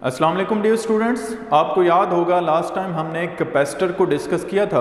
अस्सलाम वालेकुम dear students, आपको याद होगा लास्ट टाइम हमने एक कैपेसिटर को डिस्कस किया था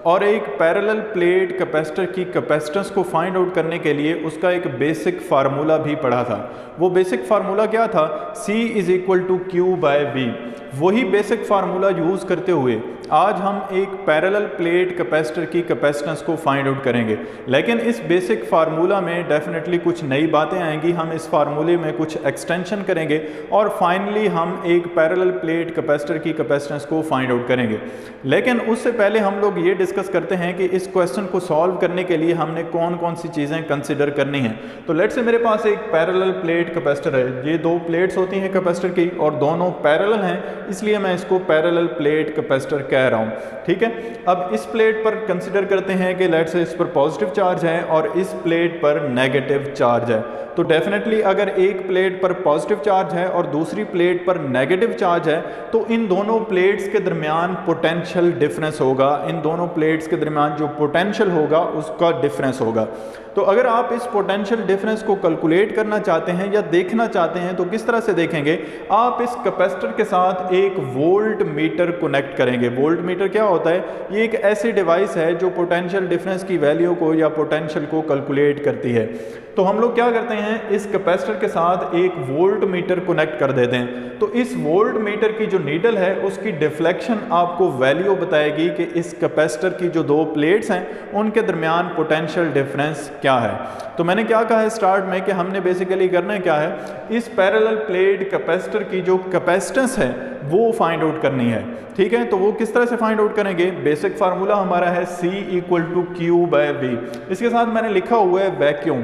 और एक पैरेलल प्लेट कैपेसिटर की कैपेसिटेंस को फाइंड आउट करने के लिए उसका एक बेसिक फार्मूला भी पढ़ा था। वो बेसिक फार्मूला क्या था? C = Q/V। वही बेसिक फार्मूला यूज़ करते हुए आज हम एक पैरेलल प्लेट कैपेसिटर की कैपेसिटेंस को फाइंड आउट करेंगे, लेकिन इस बेसिक फार्मूला में डेफिनेटली कुछ नई बातें आएंगी। हम इस फार्मूले में कुछ एक्सटेंशन करेंगे और फाइनली हम एक पैरेलल प्लेट कैपेसिटर की कैपेसिटेंस को फाइंड आउट करेंगे। लेकिन उससे पहले हम लोग ये डिस्कस करते हैं कि इस क्वेश्चन को सॉल्व करने के लिए हमने कौन कौन सी चीज़ें कंसिडर करनी हैं। तो लेट्स से मेरे पास एक पैरेलल प्लेट कैपेसिटर है। ये दो प्लेट्स होती हैं कैपेसिटर की और दोनों पैरेलल हैं, इसलिए मैं इसको पैरेलल प्लेट कैपेसिटर कह रहा हूँ। ठीक है, अब इस प्लेट पर कंसिडर करते हैं कि लेट्स से इस पर पॉजिटिव चार्ज है और इस प्लेट पर नेगेटिव चार्ज है। तो डेफिनेटली अगर एक प्लेट पर पॉजिटिव चार्ज है और दूसरी प्लेट पर नेगेटिव चार्ज है तो इन दोनों प्लेट्स के दरमियान पोटेंशियल डिफरेंस होगा। इन दोनों प्लेट्स के दरमियान जो पोटेंशियल होगा उसका डिफरेंस होगा। तो अगर आप इस पोटेंशियल डिफरेंस को कैलकुलेट करना चाहते हैं या देखना चाहते हैं तो किस तरह से देखेंगे? आप इस कैपेसिटर के साथ एक वोल्ट मीटर कनेक्ट करेंगे। वोल्ट मीटर क्या होता है? ये एक ऐसी डिवाइस है जो पोटेंशियल डिफरेंस की वैल्यू को या पोटेंशियल को कैलकुलेट करती है। तो हम लोग क्या करते हैं, इस कैपेसिटर के साथ एक वोल्ट मीटर कनेक्ट कर देते हैं। तो इस वोल्ट मीटर की जो नीडल है उसकी डिफ्लेक्शन आपको वैल्यू बताएगी कि इस कैपेसिटर की जो दो प्लेट्स हैं उनके दरमियान पोटेंशियल डिफरेंस क्या है। तो मैंने क्या कहा है स्टार्ट में कि हमने बेसिकली करना है क्या है, इस पैरेलल प्लेट कैपेसिटर की जो कैपेसिटेंस है वो फाइंड आउट करनी है। ठीक है, तो वो किस तरह से फाइंड आउट करेंगे? बेसिक फार्मूला हमारा है C = Q/V। इसके साथ मैंने लिखा हुआ है वैक्यूम।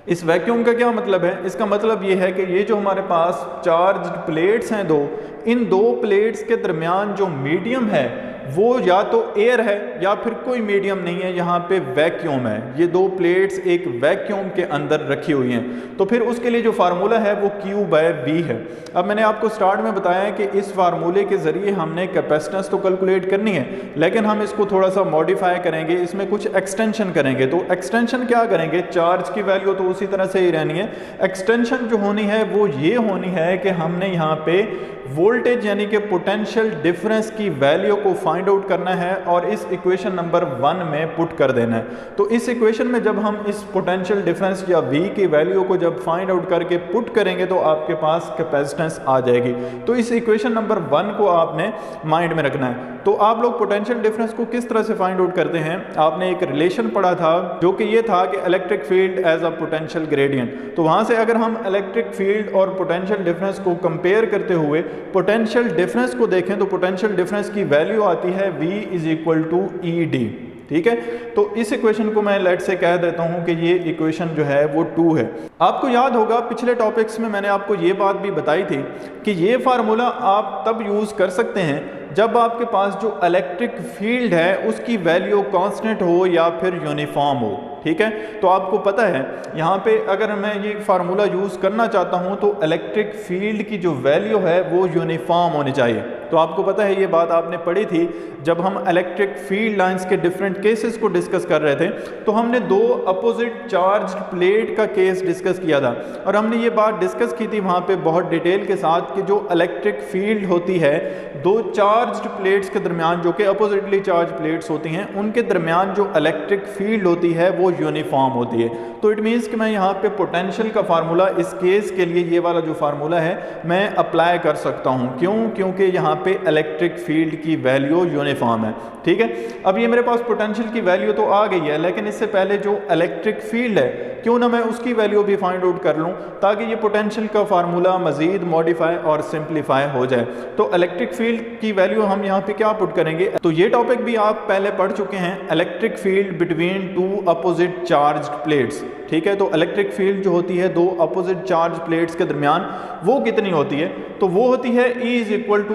इस वैक्यूम का क्या मतलब है? इसका मतलब ये है कि ये जो हमारे पास चार्ज्ड प्लेट्स हैं दो, इन दो प्लेट्स के दरमियान जो मीडियम है वो या तो एयर है या फिर कोई मीडियम नहीं है, यहाँ पे वैक्यूम है। ये दो प्लेट्स एक वैक्यूम के अंदर रखी हुई हैं। तो फिर उसके लिए जो फार्मूला है वो Q/V है। अब मैंने आपको स्टार्ट में बताया है कि इस फार्मूले के ज़रिए हमने कैपेसिटेंस तो कैलकुलेट करनी है, लेकिन हम इसको थोड़ा सा मॉडिफाई करेंगे, इसमें कुछ एक्सटेंशन करेंगे। तो एक्सटेंशन क्या करेंगे? चार्ज की वैल्यू तो उसी तरह से ही रहनी है। एक्सटेंशन जो होनी है वो ये होनी है कि हमने यहाँ पे वोल्टेज यानी कि पोटेंशियल डिफरेंस की वैल्यू को फाइंड आउट करना है और इस इक्वेशन नंबर 1 में पुट कर देना है। तो इस इक्वेशन में जब हम इस पोटेंशियल डिफरेंस या V की वैल्यू को जब फाइंड आउट करके पुट करेंगे तो आपके पास कैपेसिटेंस आ जाएगी। तो इस इक्वेशन नंबर 1 को आपने माइंड में रखना है। तो आप लोग पोटेंशियल डिफरेंस को किस तरह से फाइंड आउट करते हैं? आपने एक रिलेशन पढ़ा था जो कि ये था कि electric field as a potential gradient. तो वहां से अगर हम इलेक्ट्रिक फील्ड और पोटेंशियल डिफरेंस को कंपेयर करते हुए पोटेंशियल डिफरेंस को देखें तो पोटेंशियल डिफरेंस की वैल्यू आती है V = ED। ठीक है, तो इस इक्वेशन को मैं लेट से कह देता हूं कि ये इक्वेशन जो है वो 2 है। आपको याद होगा पिछले टॉपिक्स में मैंने आपको ये बात भी बताई थी कि ये फार्मूला आप तब यूज़ कर सकते हैं जब आपके पास जो इलेक्ट्रिक फील्ड है उसकी वैल्यू कांस्टेंट हो या फिर यूनिफॉर्म हो। ठीक है, तो आपको पता है यहाँ पे अगर मैं ये फार्मूला यूज़ करना चाहता हूँ तो इलेक्ट्रिक फील्ड की जो वैल्यू है वो यूनिफॉर्म होनी चाहिए। तो आपको पता है ये बात आपने पढ़ी थी जब हम इलेक्ट्रिक फील्ड लाइंस के डिफरेंट केसेस को डिस्कस कर रहे थे। तो हमने दो अपोजिट चार्ज प्लेट का केस डिस्कस किया था और हमने ये बात डिस्कस की थी वहाँ पे बहुत डिटेल के साथ कि जो इलेक्ट्रिक फील्ड होती है दो चार्ज्ड प्लेट्स के दरमियान जो कि अपोजिटली चार्ज प्लेट्स होती हैं उनके दरमियान जो इलेक्ट्रिक फील्ड होती है वो यूनिफॉर्म होती है। तो इट मीन्स कि मैं यहाँ पे पोटेंशियल का फार्मूला इस केस के लिए ये वाला जो फार्मूला है मैं अप्लाई कर सकता हूँ। क्यों? क्योंकि यहाँ पे इलेक्ट्रिक फील्ड की वैल्यू यूनिफॉर्म है। ठीक है, अब ये मेरे पास पोटेंशियल की वैल्यू तो आ गई है, लेकिन इससे पहले जो इलेक्ट्रिक फील्ड है क्यों ना मैं उसकी वैल्यू भी फाइंड आउट कर लूँ ताकि ये पोटेंशियल का फार्मूला मजीद मॉडिफाई और सिंप्लीफाई हो जाए। तो इलेक्ट्रिक फील्ड की वैल्यू हम यहाँ पे क्या पुट करेंगे? तो ये टॉपिक भी आप पहले पढ़ चुके हैं, electric field between two opposite charged plates. ठीक है, तो इलेक्ट्रिक फील्ड जो होती है दो अपोजिट चार्ज प्लेट्स के दरमियान वो कितनी होती है? तो वो होती है E =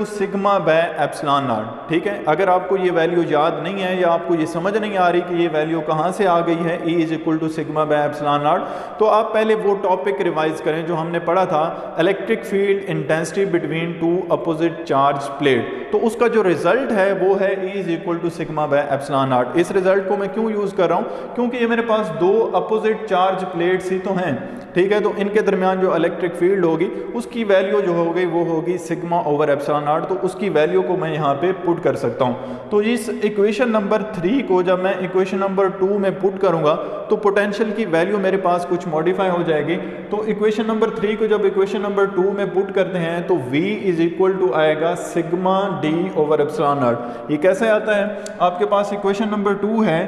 σ/ε0। ठीक है, अगर आपको ये वैल्यू याद नहीं है या आपको ये समझ नहीं आ रही कि ये वैल्यू कहाँ से आ गई है E = σ/ε0, तो आप पहले वो टॉपिक रिवाइज करें जो हमने पढ़ा था electric field intensity between two opposite charge plate. तो उसका जो रिजल्ट है वो है E = σ/ε0। इस रिजल्ट को मैं क्यों यूज़ कर रहा हूँ? क्योंकि ये मेरे पास दो अपोजिट चार्ज प्लेट्स ही तो हैं। ठीक है। तो इनके दरमियान जो इलेक्ट्रिक फील्ड होगी उसकी वैल्यू जो होगी वो होगी सिग्मा ओवर एप्सिलॉन नॉट। तो उसकी वैल्यू को मैं यहाँ पे पुट कर सकता हूँ। तो इस इक्वेशन नंबर 3 को जब मैं इक्वेशन नंबर 2 में पुट करूँगा तो पोटेंशियल की वैल्यू मेरे पास कुछ मॉडिफाई हो जाएगी। तो इक्वेशन नंबर 3 को जब इक्वेशन नंबर 2 में पुट करते हैं तो V इज इक्वल टू आएगा sigma D over epsilon not. ये कैसे आता है, आपके पास इक्वेशन नंबर 2 है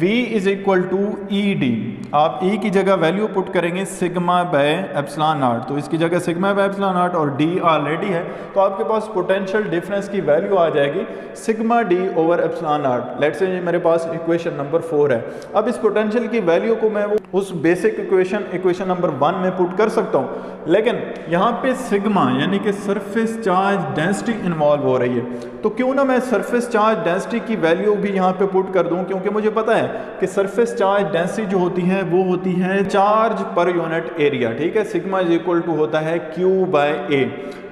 V is equal to ED, आप E की जगह वैल्यू पुट करेंगे सिग्मा बाय एप्सिलॉन नॉट, तो इसकी जगह सिग्मा बाय एप्सिलॉन नॉट और D ऑलरेडी है, तो आपके पास पोटेंशियल डिफरेंस की वैल्यू आ जाएगी sigma D over epsilon naught. Let's say मेरे पास इक्वेशन नंबर 4 है। अब इस पोटेंशियल की वैल्यू को मैं उस बेसिक इक्वेशन नंबर 1 में पुट कर सकता हूँ, लेकिन यहाँ पे सिग्मा यानी कि सरफेस चार्ज डेंसिटी इन्वॉल्व हो रही है। तो क्यों ना मैं सरफेस चार्ज डेंसिटी की वैल्यू भी यहाँ पे पुट कर दूं, क्योंकि मुझे पता है कि सरफेस चार्ज डेंसिटी जो होती है वो होती है चार्ज पर यूनिट एरिया, ठीक है। सिग्मा इज इक्वल टू होता है Q बाय A।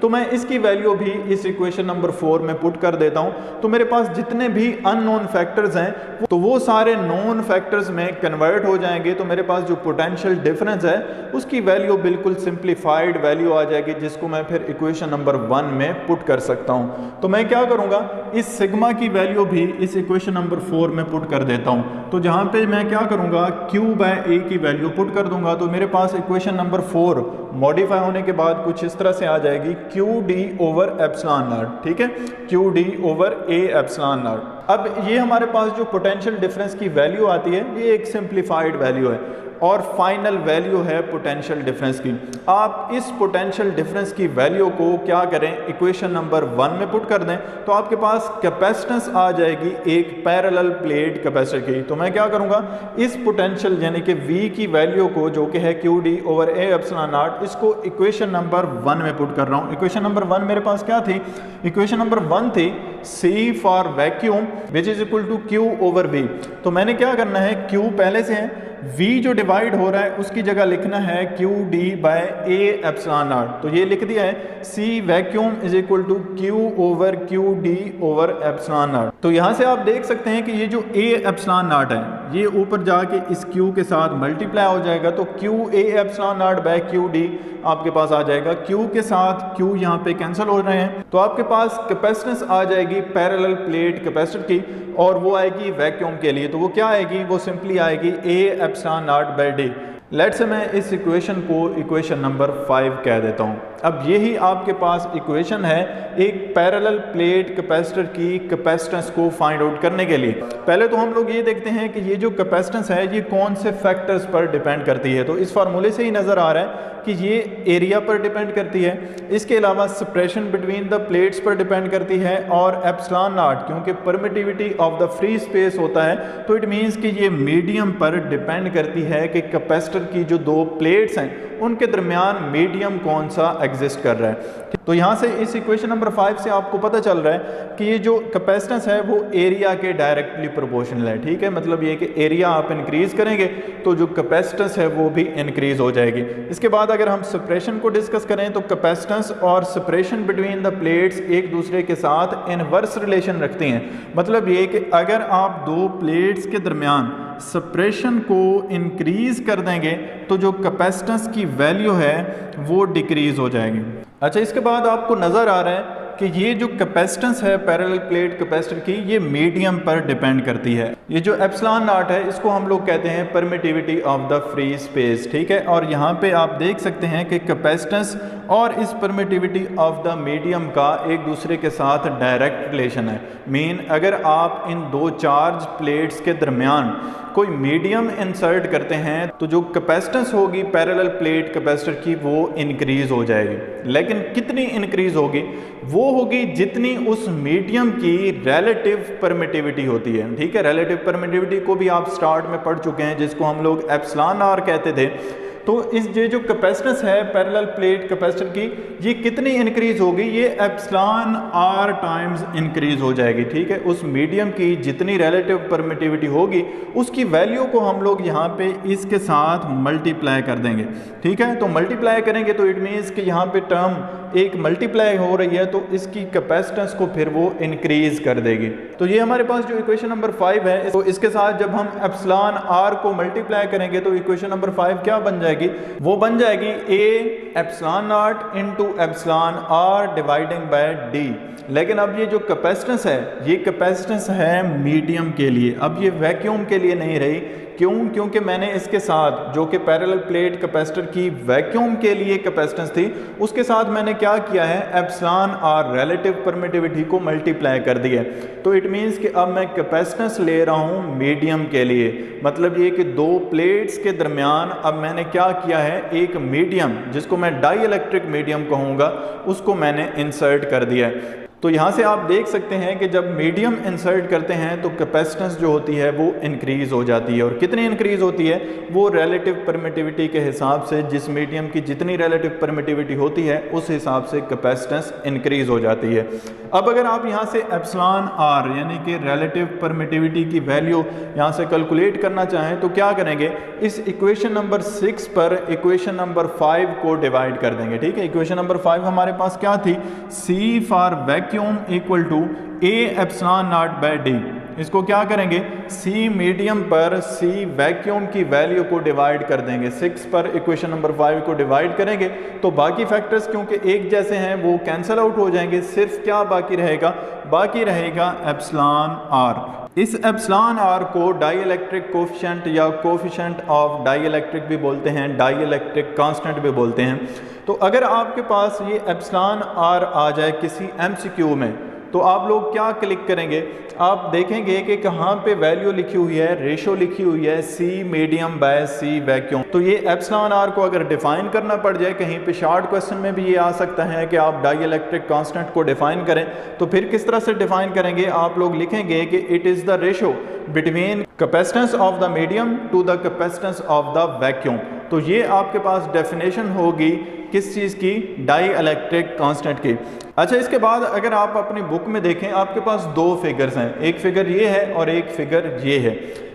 तो मैं इसकी वैल्यू भी इस इक्वेशन नंबर 4 में पुट कर देता हूं। तो मेरे पास जितने भी अननोन फैक्टर्स हैं तो वो सारे नोन फैक्टर्स में कन्वर्ट हो जाएंगे। तो मेरे पास जो पोटेंशियल डिफरेंस है उसकी वैल्यू बिल्कुल सिंप्लीफाइड वैल्यू आ जाएगी, जिसको मैं फिर इक्वेशन नंबर 1 में पुट कर सकता हूं। तो मैं क्या करूंगा, इस सिग्मा की वैल्यू भी इस इक्वेशन नंबर 4 में पुट कर देता हूं। तो जहां पे मैं क्या करूंगा, Q बाय A की वैल्यू पुट कर दूंगा। तो मेरे पास इक्वेशन नंबर 4 मॉडिफाई होने के बाद कुछ इस तरह से आ जाएगी QD ओवर एप्सिलॉन नॉट, ठीक है, QD over A epsilon not. अब ये हमारे पास जो पोटेंशियल डिफरेंस की वैल्यू आती है ये एक सिंप्लीफाइड वैल्यू है और फाइनल वैल्यू है पोटेंशियल डिफरेंस की। आप इस पोटेंशियल डिफरेंस की वैल्यू को क्या करें, इक्वेशन नंबर 1 में पुट कर दें तो आपके पास कैपेसिटेंस आ जाएगी एक पैरेलल प्लेट कैपेसिटर की। तो मैं क्या करूंगा, इस पोटेंशियल यानी कि V की वैल्यू को जो कि है QD over A epsilon not, इसको इक्वेशन नंबर 1 में पुट कर रहा हूं। इक्वेशन नंबर 1 मेरे पास क्या थी, इक्वेशन नंबर 1 थी C for vacuum which is equal to Q over V। तो मैंने क्या करना है, Q पहले से है, V जो डिवाइड हो रहा है उसकी जगह लिखना है QD by A epsilon naught. तो ये लिख दिया है C vacuum is equal to Q over QD over epsilon naught. तो यहाँ से आप देख सकते हैं कि ये जो A एप्सिलॉन नॉट है ये ऊपर जाके इस Q के साथ मल्टीप्लाई हो जाएगा। तो QA epsilon naught by QD आपके पास आ जाएगा, Q के साथ Q यहाँ पे कैंसिल हो रहे हैं। तो आपके पास कैपेसिटेंस आ जाएगी पैरेलल प्लेट कैपेसिटर की और वो आएगी वैक्यूम के लिए। तो वो क्या आएगी, वो सिंपली आएगी A epsilon naught by D। Let's say मैं इस इक्वेशन को इक्वेशन नंबर 5 कह देता हूँ। अब यही आपके पास इक्वेशन है एक पैरेलल प्लेट कैपेसिटर की कैपेसिटेंस को फाइंड आउट करने के लिए। पहले तो हम लोग ये देखते हैं कि ये जो कैपेसिटेंस है ये कौन से फैक्टर्स पर डिपेंड करती है। तो इस फार्मूले से ही नज़र आ रहा है कि ये एरिया पर डिपेंड करती है, इसके अलावा सेपरेशन बिटवीन द प्लेट्स पर डिपेंड करती है और एप्सिलॉन नॉट क्योंकि permittivity of the free space होता है तो इट मीन्स कि ये मीडियम पर डिपेंड करती है कि कैपेसिटर की जो दो प्लेट्स हैं उनके दरमियान मीडियम कौन सा एग्जिस्ट कर रहा है। तो यहाँ से इस इक्वेशन नंबर 5 से आपको पता चल रहा है कि ये जो कैपेसिटेंस है वो एरिया के डायरेक्टली प्रोपोर्शनल है, ठीक है। मतलब ये कि एरिया आप इंक्रीज करेंगे तो जो कैपेसिटेंस है वो भी इंक्रीज हो जाएगी। इसके बाद अगर हम सेपरेशन को डिस्कस करें तो कैपेसिटेंस और सेपरेशन बिटवीन द प्लेट्स एक दूसरे के साथ इनवर्स रिलेशन रखती हैं। मतलब ये कि अगर आप दो प्लेट्स के दरमियान सेपरेशन को इंक्रीज कर देंगे तो जो कैपेसिटेंस की वैल्यू है वो डिक्रीज हो जाएगी। अच्छा, इसके बाद आपको नज़र आ रहा है कि ये जो कैपेसिटेंस है पैरेलल प्लेट कैपेसिटर की ये मीडियम पर डिपेंड करती है। ये जो एप्सिलॉन नॉट है इसको हम लोग कहते हैं permittivity of the free space, ठीक है। और यहाँ पे आप देख सकते हैं कि कैपेसिटेंस और इस परमिटिविटी ऑफ द मीडियम का एक दूसरे के साथ डायरेक्ट रिलेशन है। मीन अगर आप इन दो चार्ज प्लेट्स के दरमियान कोई मीडियम इंसर्ट करते हैं तो जो कैपेसिटेंस होगी पैरेलल प्लेट कैपेसिटर की वो इंक्रीज हो जाएगी। लेकिन कितनी इंक्रीज होगी, वो होगी जितनी उस मीडियम की रिलेटिव परमिटिविटी होती है, ठीक है। रिलेटिव परमिटिविटी को भी आप स्टार्ट में पढ़ चुके हैं जिसको हम लोग एप्सिलॉन आर कहते थे। तो इस ये जो कैपेसिटेंस है पैरेलल प्लेट कैपेसिटर की ये कितनी इंक्रीज होगी, ये एप्सिलॉन आर टाइम्स इंक्रीज हो जाएगी, ठीक है। उस मीडियम की जितनी रिलेटिव परमिटिविटी होगी उसकी वैल्यू को हम लोग यहाँ पे इसके साथ मल्टीप्लाई कर देंगे, ठीक है। तो मल्टीप्लाई करेंगे तो इट मीन्स कि यहाँ पे टर्म एक मल्टीप्लाई हो रही है तो इसकी कैपेसिटेंस को फिर वो इंक्रीज कर देगी। तो ये हमारे पास जो इक्वेशन नंबर 5 है, तो इसके साथ जब हम एप्सिलॉन आर को मल्टीप्लाई करेंगे तो इक्वेशन नंबर 5 क्या बन जाएगी, वो बन जाएगी A epsilon naught into epsilon R dividing by D. लेकिन अब ये जो कैपेसिटेंस है, ये कैपेसिटेंस है मीडियम के लिए, अब ये वैक्यूम के लिए नहीं रही। क्यों? क्योंकि मैंने इसके साथ जो कि पैरेलल प्लेट कैपेसिटर की वैक्यूम के लिए कैपेसिटेंस थी, उसके साथ मैंने क्या किया है, एप्सिलॉन आर रिलेटिव परमिटिविटी को मल्टीप्लाई कर दिया है। तो इट मीन्स कि अब मैं कैपेसिटेंस ले रहा हूँ मीडियम के लिए, मतलब ये कि दो प्लेट्स के दरमियान अब मैंने क्या किया है, एक मीडियम जिसको मैं डाई इलेक्ट्रिक मीडियम कहूँगा, उसको मैंने इंसर्ट कर दिया है। तो यहाँ से आप देख सकते हैं कि जब मीडियम इंसर्ट करते हैं तो कैपेसिटेंस जो होती है वो इंक्रीज हो जाती है। और कितनी इंक्रीज होती है, वो रिलेटिव परमिटिविटी के हिसाब से, जिस मीडियम की जितनी रिलेटिव परमिटिविटी होती है उस हिसाब से कैपेसिटेंस इंक्रीज हो जाती है। अब अगर आप यहाँ से एप्सिलॉन आर यानी कि रिलेटिव परमिटिविटी की वैल्यू यहाँ से कैलकुलेट करना चाहें तो क्या करेंगे, इस इक्वेशन नंबर 6 पर इक्वेशन नंबर 5 को डिवाइड कर देंगे। ठीक है, इक्वेशन नंबर 5 हमारे पास क्या थी, c for vacuum equal to a epsilon naught by d. इसको क्या करेंगे, सी मीडियम पर सी वैक्यूम की वैल्यू को डिवाइड कर देंगे। 6 पर इक्वेशन नंबर 5 को डिवाइड करेंगे तो बाकी फैक्टर्स क्योंकि एक जैसे हैं वो कैंसिल आउट हो जाएंगे। सिर्फ क्या बाकी रहेगा, बाकी रहेगा एप्सिलॉन आर। इस एप्सिलॉन आर को डाई इलेक्ट्रिक कोफिशिएंट या कोफिशिएंट ऑफ डाई इलेक्ट्रिक भी बोलते हैं, डाई इलेक्ट्रिक कांस्टेंट भी बोलते हैं। तो अगर आपके पास ये एप्सिलॉन आर आ जाए किसी एमसीक्यू में तो आप लोग क्या क्लिक करेंगे, आप देखेंगे कि कहाँ पे वैल्यू लिखी हुई है, रेशो लिखी हुई है सी मीडियम बाय सी वैक्यूम। तो ये एप्सिलॉन आर को अगर डिफाइन करना पड़ जाए, कहीं पे शॉर्ट क्वेश्चन में भी ये आ सकता है कि आप डाई इलेक्ट्रिक कांस्टेंट को डिफाइन करें, तो फिर किस तरह से डिफाइन करेंगे, आप लोग लिखेंगे कि it is the ratio between capacitance of the medium to the capacitance of the vacuum. तो ये आपके पास डेफिनेशन होगी किस चीज़ की, डाई इलेक्ट्रिक कांस्टेंट की। अच्छा, इसके बाद अगर आप अपनी बुक में देखें, आपके पास दो फिगर्स हैं, एक फिगर ये है और एक फिगर ये है।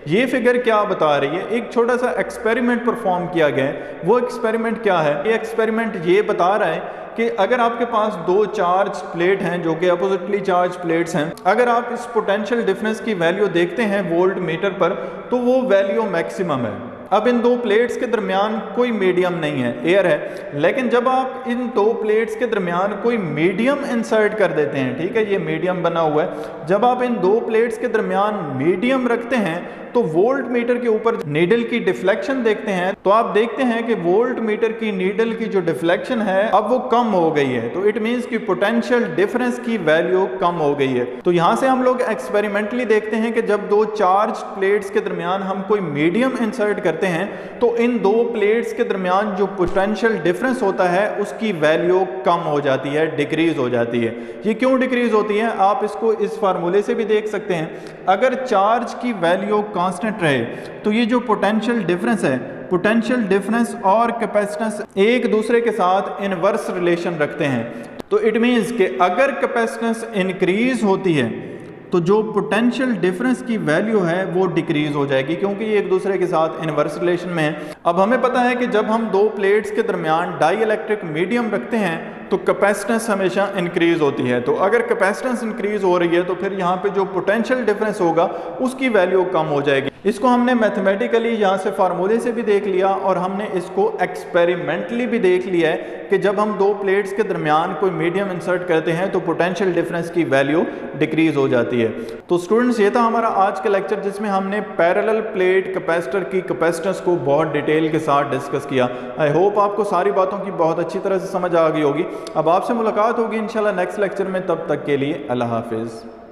ये फिगर क्या बता रही है, एक छोटा सा एक्सपेरिमेंट परफॉर्म किया गया है। वो एक्सपेरिमेंट क्या है, ये एक्सपेरिमेंट ये बता रहा है कि अगर आपके पास दो चार्ज प्लेट हैं जो कि अपोजिटली चार्ज प्लेट्स हैं, अगर आप इस पोटेंशियल डिफरेंस की वैल्यू देखते हैं वोल्ट मीटर पर तो वो वैल्यू मैक्सिमम है। अब इन दो प्लेट्स के दरमियान कोई मीडियम नहीं है, एयर है, लेकिन जब आप इन दो प्लेट्स के दरमियान कोई मीडियम इंसर्ट कर देते हैं, ठीक है, ये मीडियम बना हुआ है, जब आप इन दो प्लेट्स के दरमियान मीडियम रखते हैं तो वोल्ट मीटर के ऊपर नीडल की डिफ्लेक्शन देखते हैं, तो आप देखते हैं कि वोल्ट मीटर की नीडल की जो डिफ्लेक्शन है अब वो कम हो गई है। तो इट मींस कि पोटेंशियल डिफरेंस की वैल्यू कम हो गई है। तो यहां से हम लोग एक्सपेरिमेंटली देखते हैं कि जब दो चार्ज प्लेट्स के दरमियान हम कोई मीडियम इंसर्ट करते हैं तो इन दो प्लेट्स के दरमियान जो पोटेंशियल डिफरेंस होता है उसकी वैल्यू कम हो जाती है, डिक्रीज हो जाती है। ये क्यों डिक्रीज होती है, आप इसको इस फार्मूले से भी देख सकते हैं। अगर चार्ज की वैल्यू कांस्टेंट रहे तो ये जो पोटेंशियल डिफरेंस है, पोटेंशियल डिफरेंस और कैपेसिटेंस एक दूसरे के साथ इनवर्स रिलेशन रखते हैं। तो इट मींस कि अगर कैपेसिटेंस इंक्रीज होती है तो जो पोटेंशियल डिफरेंस की वैल्यू है वो डिक्रीज हो जाएगी, क्योंकि ये एक दूसरे के साथ इनवर्स रिलेशन में है। अब हमें पता है कि जब हम दो प्लेट्स के दरमियान डाई इलेक्ट्रिक मीडियम रखते हैं तो कैपेसिटेंस हमेशा इंक्रीज होती है। तो अगर कैपेसिटेंस इंक्रीज हो रही है तो फिर यहाँ पे जो पोटेंशियल डिफरेंस होगा उसकी वैल्यू कम हो जाएगी। इसको हमने मैथमेटिकली यहाँ से फार्मूले से भी देख लिया और हमने इसको एक्सपेरिमेंटली भी देख लिया है कि जब हम दो प्लेट्स के दरमियान कोई मीडियम इंसर्ट करते हैं तो पोटेंशियल डिफरेंस की वैल्यू डिक्रीज हो जाती है। तो स्टूडेंट्स, ये था हमारा आज का लेक्चर जिसमें हमने पैरेलल प्लेट कैपेसिटर की कैपेसिटेंस को बहुत डिटेल के साथ डिस्कस किया। आई होप आपको सारी बातों की बहुत अच्छी तरह से समझ आ गई होगी। अब आपसे मुलाकात होगी इंशाल्लाह नेक्स्ट लेक्चर में, तब तक के लिए अल्लाह हाफिज़।